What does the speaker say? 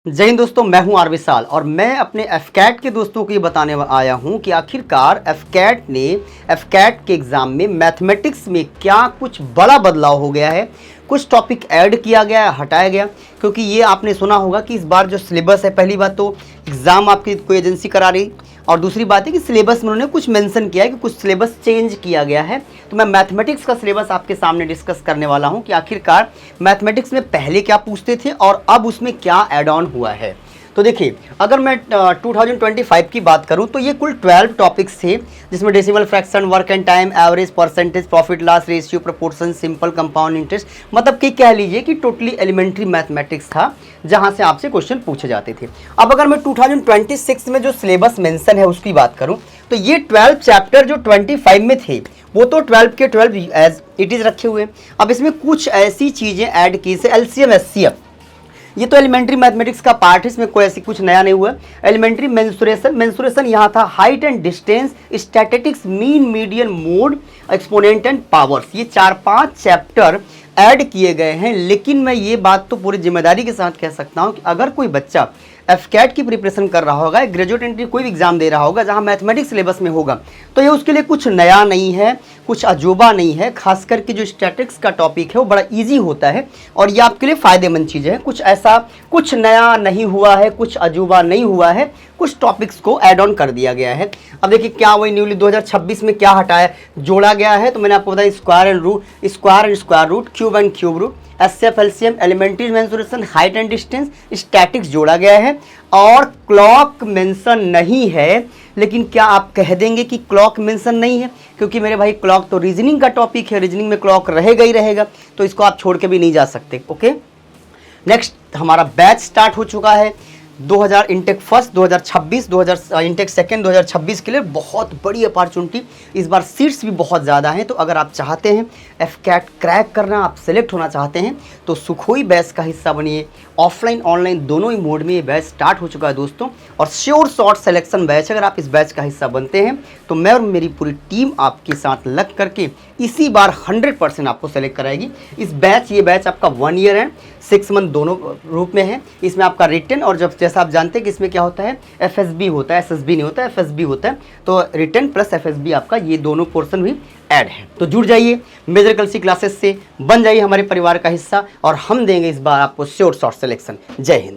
जय हिंद दोस्तों, मैं हूं आर विशाल और मैं अपने एफकैट के दोस्तों को ये बताने आया हूं कि आखिरकार एफकैट के एग्ज़ाम में मैथमेटिक्स में क्या कुछ बड़ा बदलाव हो गया है। कुछ टॉपिक ऐड किया गया है, हटाया गया, क्योंकि ये आपने सुना होगा कि इस बार जो सिलेबस है, पहली बात तो एग्ज़ाम आपकी कोई एजेंसी करा रही, और दूसरी बात है कि सिलेबस में उन्होंने कुछ मेंशन किया है कि कुछ सिलेबस चेंज किया गया है। तो मैं मैथमेटिक्स का सिलेबस आपके सामने डिस्कस करने वाला हूं कि आखिरकार मैथमेटिक्स में पहले क्या पूछते थे और अब उसमें क्या ऐड ऑन हुआ है। तो देखिए, अगर मैं 2025 की बात करूं तो ये कुल 12 टॉपिक्स थे, जिसमें decimal fraction, work and time, average, percentage, profit loss ratio, proportion, simple, compound interest, मतलब कि कह लीजिए कि टोटली एलिमेंट्री मैथमेटिक्स था, जहां से आपसे क्वेश्चन पूछे जाते थे। अब अगर मैं 2026 में जो सिलेबस मेंशन है उसकी बात करूं तो ये 12 चैप्टर जो 25 में थे वो तो 12 के 12 एज इट इज़ रखे हुए। अब इसमें कुछ ऐसी चीज़ें ऐड की से एलसीएम एचसीएफ, ये तो एलिमेंट्री मैथमेटिक्स का पार्ट है, इसमें कोई ऐसी कुछ नया नहीं हुआ। एलिमेंट्री मेंसुरेशन यहाँ था, height and distance, statistics, mean, median, mode, exponent and powers, ये 4-5 चैप्टर ऐड किए गए हैं। लेकिन मैं ये बात तो पूरी जिम्मेदारी के साथ कह सकता हूँ कि अगर कोई बच्चा एफकैट की प्रिपरेशन कर रहा होगा, ग्रेजुएट एंट्री कोई भी एग्जाम दे रहा होगा जहां मैथमेटिक्स सिलेबस में होगा, तो ये उसके लिए कुछ नया नहीं है, कुछ अजूबा नहीं है। खास करके जो स्टैटिक्स का टॉपिक है वो बड़ा इजी होता है और ये आपके लिए फ़ायदेमंद चीज़ है। कुछ ऐसा कुछ नया नहीं हुआ है, कुछ अजूबा नहीं हुआ है, कुछ टॉपिक्स को ऐड ऑन कर दिया गया है। अब देखिए क्या वही न्यूली 2026 में क्या हटाया जोड़ा गया है, तो मैंने आपको बताया square and square root, cube and cube root, HCF, LCM, elementary mensuration, height and distance, statics जोड़ा गया है और क्लॉक मेंशन नहीं है। लेकिन क्या आप कह देंगे कि क्लॉक मेंशन नहीं है? क्योंकि मेरे भाई क्लॉक तो रीजनिंग का टॉपिक है, रीजनिंग में क्लॉक रहेगा ही रहेगा, तो इसको आप छोड़ के भी नहीं जा सकते। ओके, नेक्स्ट हमारा बैच स्टार्ट हो चुका है 2000 इंटेक फर्स्ट 2026, 2000 इंटेक सेकेंड 2026 के लिए बहुत बड़ी अपॉर्चुनिटी। इस बार सीट्स भी बहुत ज़्यादा हैं, तो अगर आप चाहते हैं एफकैट क्रैक करना, आप सेलेक्ट होना चाहते हैं, तो सुखोई बैच का हिस्सा बनिए। ऑफलाइन ऑनलाइन दोनों ही मोड में ये बैच स्टार्ट हो चुका है दोस्तों, और श्योर शॉर्ट सिलेक्शन बैच। अगर आप इस बैच का हिस्सा बनते हैं तो मैं और मेरी पूरी टीम आपके साथ लग करके इसी बार 100% आपको सेलेक्ट कराएगी। ये बैच आपका 1 ईयर एंड 6 मंथ दोनों रूप में है। इसमें आपका रिटन और जैसा आप जानते हैं कि इसमें क्या होता है, एफएसबी होता है, एसएसबी नहीं होता है, एफएसबी होता है। तो रिटन प्लस एफएसबी आपका ये दोनों पोर्शन भी ऐड है। तो जुड़ जाइए मेजर कलसी क्लासेस से, बन जाइए हमारे परिवार का हिस्सा और हम देंगे इस बार आपको श्योर शॉर्ट सिलेक्शन। जय हिंद।